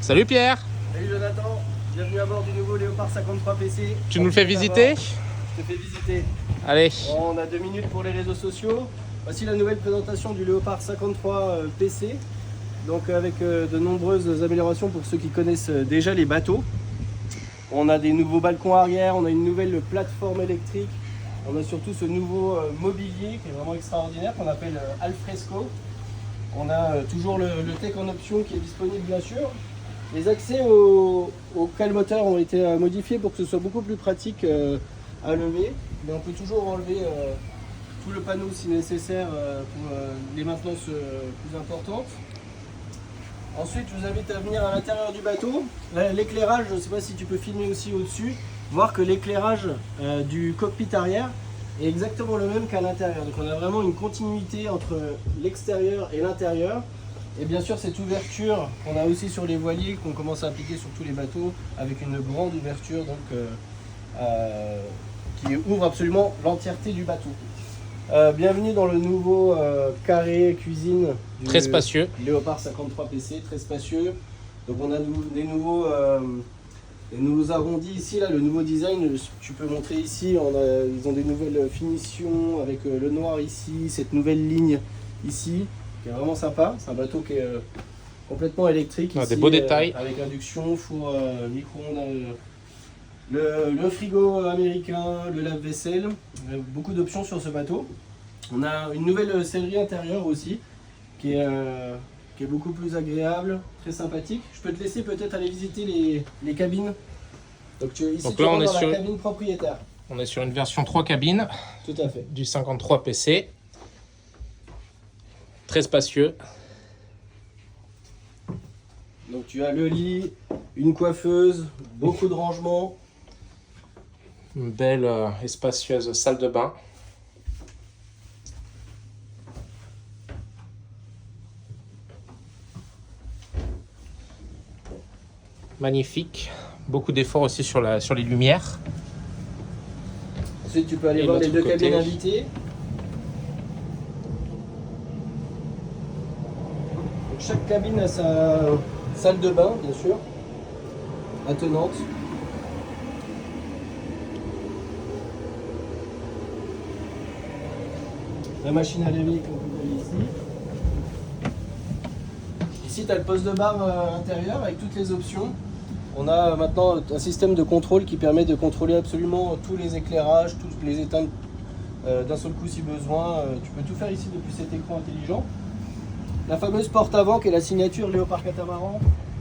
Salut Pierre. Salut Jonathan, bienvenue à bord du nouveau Léopard 53 PC. Tu nous le fais visiter? Je te fais visiter. Allez. Bon, on a 2 minutes pour les réseaux sociaux. Voici la nouvelle présentation du Léopard 53 PC. Donc avec de nombreuses améliorations pour ceux qui connaissent déjà les bateaux. On a des nouveaux balcons arrière, on a une nouvelle plateforme électrique. On a surtout ce nouveau mobilier qui est vraiment extraordinaire qu'on appelle Alfresco. On a toujours le tech en option qui est disponible bien sûr. Les accès au cale-moteur ont été modifiés pour que ce soit beaucoup plus pratique à lever. Mais on peut toujours enlever tout le panneau si nécessaire pour les maintenances plus importantes. Ensuite, je vous invite à venir à l'intérieur du bateau. L'éclairage, je ne sais pas si tu peux filmer aussi au-dessus, voir que l'éclairage du cockpit arrière est exactement le même qu'à l'intérieur. Donc on a vraiment une continuité entre l'extérieur et l'intérieur. Et bien sûr cette ouverture qu'on a aussi sur les voiliers, qu'on commence à appliquer sur tous les bateaux, avec une grande ouverture donc, qui ouvre absolument l'entièreté du bateau. Bienvenue dans le nouveau carré cuisine du Très spacieux. Léopard 53 PC, très spacieux. Donc on a des nouveaux arrondis ici, là, le nouveau design, tu peux montrer ici, ils ont des nouvelles finitions avec le noir ici, cette nouvelle ligne ici, qui est vraiment sympa. C'est un bateau qui est complètement électrique ici, des beaux détails. avec induction, four micro-ondes, le frigo américain, le lave-vaisselle, beaucoup d'options sur ce bateau. On a une nouvelle sellerie intérieure aussi, qui est beaucoup plus agréable, très sympathique. Je peux te laisser peut-être aller visiter les cabines. Donc ici Donc tu là, on rentres est dans sur la cabine propriétaire. On est sur une version 3 cabines Tout à fait. du 53 PC. Très spacieux. Donc tu as le lit, une coiffeuse, beaucoup de rangements. Une belle et spacieuse salle de bain. Magnifique. Beaucoup d'efforts aussi sur les lumières. Ensuite tu peux aller Et voir les l'autre deux côté. cabines invitées. Donc, chaque cabine a sa salle de bain bien sûr, attenante. La machine à laver qu'on peut voir ici. Ici, tu as le poste de bar intérieur avec toutes les options. On a maintenant un système de contrôle qui permet de contrôler absolument tous les éclairages, tous les éteintes d'un seul coup si besoin. Tu peux tout faire ici depuis cet écran intelligent. La fameuse porte avant qui est la signature Léopard Catamaran.